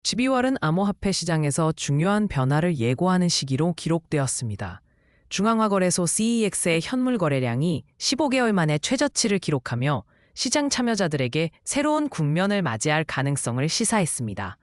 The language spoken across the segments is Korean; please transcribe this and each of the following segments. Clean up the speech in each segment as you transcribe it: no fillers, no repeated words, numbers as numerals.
12월은 암호화폐 시장에서 중요한 변화를 예고하는 시기로 기록되었습니다. 중앙화거래소 CEX의 현물 거래량이 15개월 만에 최저치를 기록하며 시장 참여자들에게 새로운 국면을 맞이할 가능성을 시사했습니다.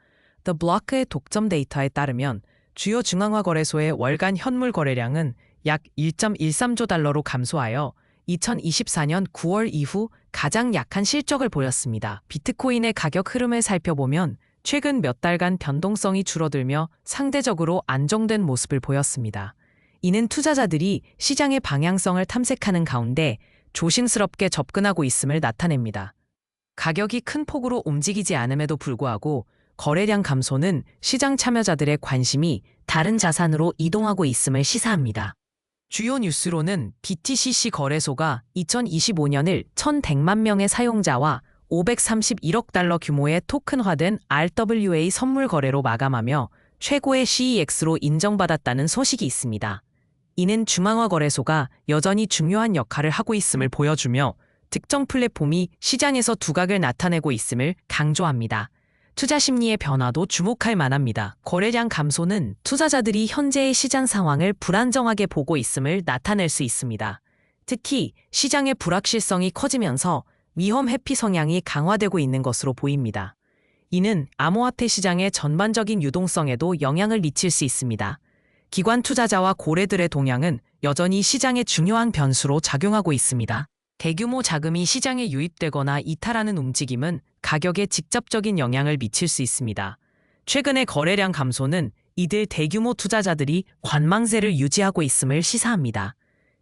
The Block의 독점 데이터에 따르면 주요 중앙화거래소의 월간 현물 거래량은 약 1.13조 달러로 감소하여 2024년 9월 이후 가장 약한 실적을 보였습니다. 비트코인의 가격 흐름을 살펴보면 최근 몇 달간 변동성이 줄어들며 상대적으로 안정된 모습을 보였습니다. 이는 투자자들이 시장의 방향성을 탐색하는 가운데 조심스럽게 접근하고 있음을 나타냅니다. 가격이 큰 폭으로 움직이지 않음에도 불구하고 거래량 감소는 시장 참여자들의 관심이 다른 자산으로 이동하고 있음을 시사합니다. 주요 뉴스로는 BTCC 거래소가 2025년을 1,100만 명의 사용자와 531억 달러 규모의 토큰화된 RWA 선물 거래로 마감하며 최고의 CEX로 인정받았다는 소식이 있습니다. 이는 중앙화 거래소가 여전히 중요한 역할을 하고 있음을 보여주며 특정 플랫폼이 시장에서 두각을 나타내고 있음을 강조합니다. 투자 심리의 변화도 주목할 만합니다. 거래량 감소는 투자자들이 현재의 시장 상황을 불안정하게 보고 있음을 나타낼 수 있습니다. 특히 시장의 불확실성이 커지면서 위험 회피 성향이 강화되고 있는 것으로 보입니다. 이는 암호화폐 시장의 전반적인 유동성에도 영향을 미칠 수 있습니다. 기관 투자자와 고래들의 동향은 여전히 시장의 중요한 변수로 작용하고 있습니다. 대규모 자금이 시장에 유입되거나 이탈하는 움직임은 가격에 직접적인 영향을 미칠 수 있습니다. 최근의 거래량 감소는 이들 대규모 투자자들이 관망세를 유지하고 있음을 시사합니다.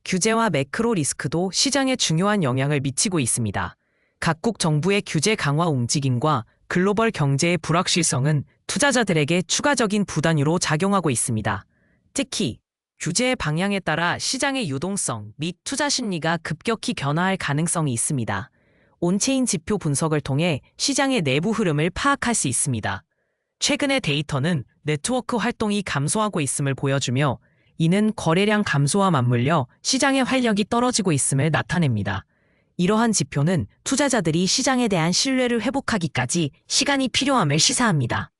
규제와 매크로 리스크도 시장에 중요한 영향을 미치고 있습니다. 각국 정부의 규제 강화 움직임과 글로벌 경제의 불확실성은 투자자들에게 추가적인 부담으로 작용하고 있습니다. 특히 규제의 방향에 따라 시장의 유동성 및 투자 심리가 급격히 변화할 가능성이 있습니다. 온체인 지표 분석을 통해 시장의 내부 흐름을 파악할 수 있습니다. 최근의 데이터는 네트워크 활동이 감소하고 있음을 보여주며 이는 거래량 감소와 맞물려 시장의 활력이 떨어지고 있음을 나타냅니다. 이러한 지표는 투자자들이 시장에 대한 신뢰를 회복하기까지 시간이 필요함을 시사합니다.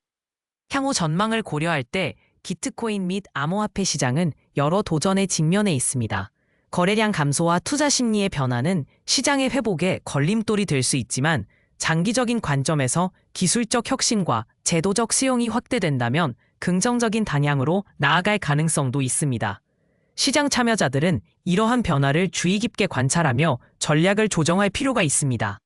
향후 전망을 고려할 때 비트코인 및 암호화폐 시장은 여러 도전에 직면해 있습니다. 거래량 감소와 투자 심리의 변화는 시장의 회복에 걸림돌이 될 수 있지만 장기적인 관점에서 기술적 혁신과 제도적 수용이 확대된다면 긍정적인 방향으로 나아갈 가능성도 있습니다. 시장 참여자들은 이러한 변화를 주의 깊게 관찰하며 전략을 조정할 필요가 있습니다.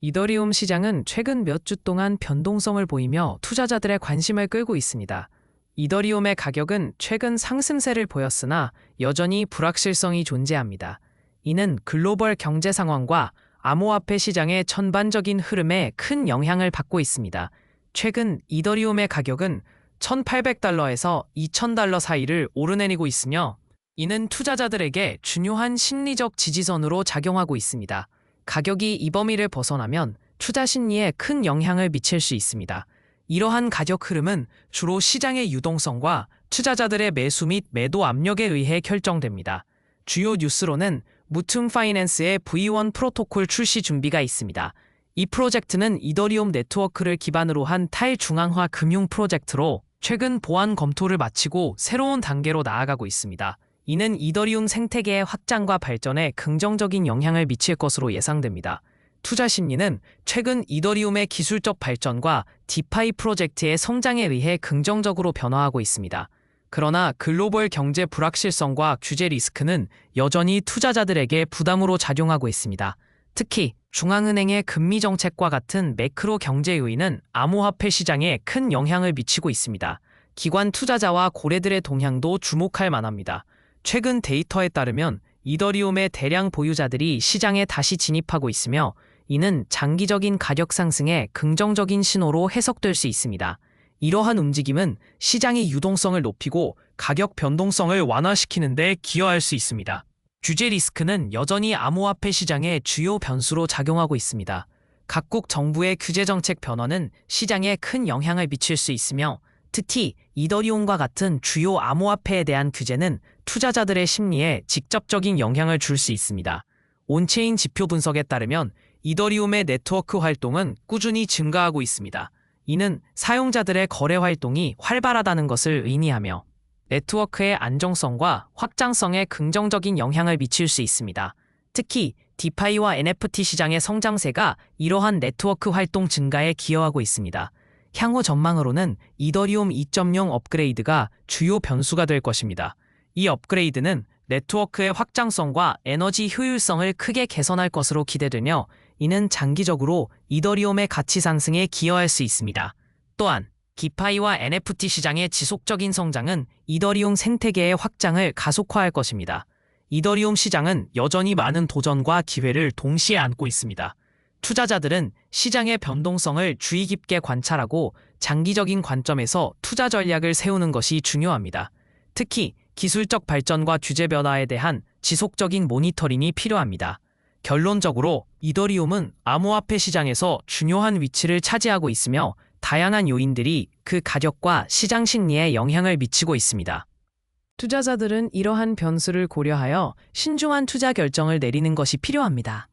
이더리움 시장은 최근 몇 주 동안 변동성을 보이며 투자자들의 관심을 끌고 있습니다. 이더리움의 가격은 최근 상승세를 보였으나 여전히 불확실성이 존재합니다. 이는 글로벌 경제 상황과 암호화폐 시장의 전반적인 흐름에 큰 영향을 받고 있습니다. 최근 이더리움의 가격은 1,800달러에서 2,000달러 사이를 오르내리고 있으며 이는 투자자들에게 중요한 심리적 지지선으로 작용하고 있습니다. 가격이 이 범위를 벗어나면 투자 심리에 큰 영향을 미칠 수 있습니다. 이러한 가격 흐름은 주로 시장의 유동성과 투자자들의 매수 및 매도 압력에 의해 결정됩니다. 주요 뉴스로는 무툼 파이낸스의 V1 프로토콜 출시 준비가 있습니다. 이 프로젝트는 이더리움 네트워크를 기반으로 한 탈중앙화 금융 프로젝트로 최근 보안 검토를 마치고 새로운 단계로 나아가고 있습니다. 이는 이더리움 생태계의 확장과 발전에 긍정적인 영향을 미칠 것으로 예상됩니다. 투자 심리는 최근 이더리움의 기술적 발전과 디파이 프로젝트의 성장에 의해 긍정적으로 변화하고 있습니다. 그러나 글로벌 경제 불확실성과 규제 리스크는 여전히 투자자들에게 부담으로 작용하고 있습니다. 특히 중앙은행의 금리 정책과 같은 매크로 경제 요인은 암호화폐 시장에 큰 영향을 미치고 있습니다. 기관 투자자와 고래들의 동향도 주목할 만합니다. 최근 데이터에 따르면 이더리움의 대량 보유자들이 시장에 다시 진입하고 있으며 이는 장기적인 가격 상승에 긍정적인 신호로 해석될 수 있습니다. 이러한 움직임은 시장의 유동성을 높이고 가격 변동성을 완화시키는 데 기여할 수 있습니다. 규제 리스크는 여전히 암호화폐 시장의 주요 변수로 작용하고 있습니다. 각국 정부의 규제 정책 변화는 시장에 큰 영향을 미칠 수 있으며 특히 이더리움과 같은 주요 암호화폐에 대한 규제는 투자자들의 심리에 직접적인 영향을 줄 수 있습니다. 온체인 지표 분석에 따르면 이더리움의 네트워크 활동은 꾸준히 증가하고 있습니다. 이는 사용자들의 거래 활동이 활발하다는 것을 의미하며 네트워크의 안정성과 확장성에 긍정적인 영향을 미칠 수 있습니다. 특히 디파이와 NFT 시장의 성장세가 이러한 네트워크 활동 증가에 기여하고 있습니다. 향후 전망으로는 이더리움 2.0 업그레이드가 주요 변수가 될 것입니다. 이 업그레이드는 네트워크의 확장성과 에너지 효율성을 크게 개선할 것으로 기대되며 이는 장기적으로 이더리움의 가치 상승에 기여할 수 있습니다. 또한 디파이와 NFT 시장의 지속적인 성장은 이더리움 생태계의 확장을 가속화할 것입니다. 이더리움 시장은 여전히 많은 도전과 기회를 동시에 안고 있습니다. 투자자들은 시장의 변동성을 주의 깊게 관찰하고 장기적인 관점에서 투자 전략을 세우는 것이 중요합니다. 특히 기술적 발전과 규제 변화에 대한 지속적인 모니터링이 필요합니다. 결론적으로 이더리움은 암호화폐 시장에서 중요한 위치를 차지하고 있으며 다양한 요인들이 그 가격과 시장 심리에 영향을 미치고 있습니다. 투자자들은 이러한 변수를 고려하여 신중한 투자 결정을 내리는 것이 필요합니다.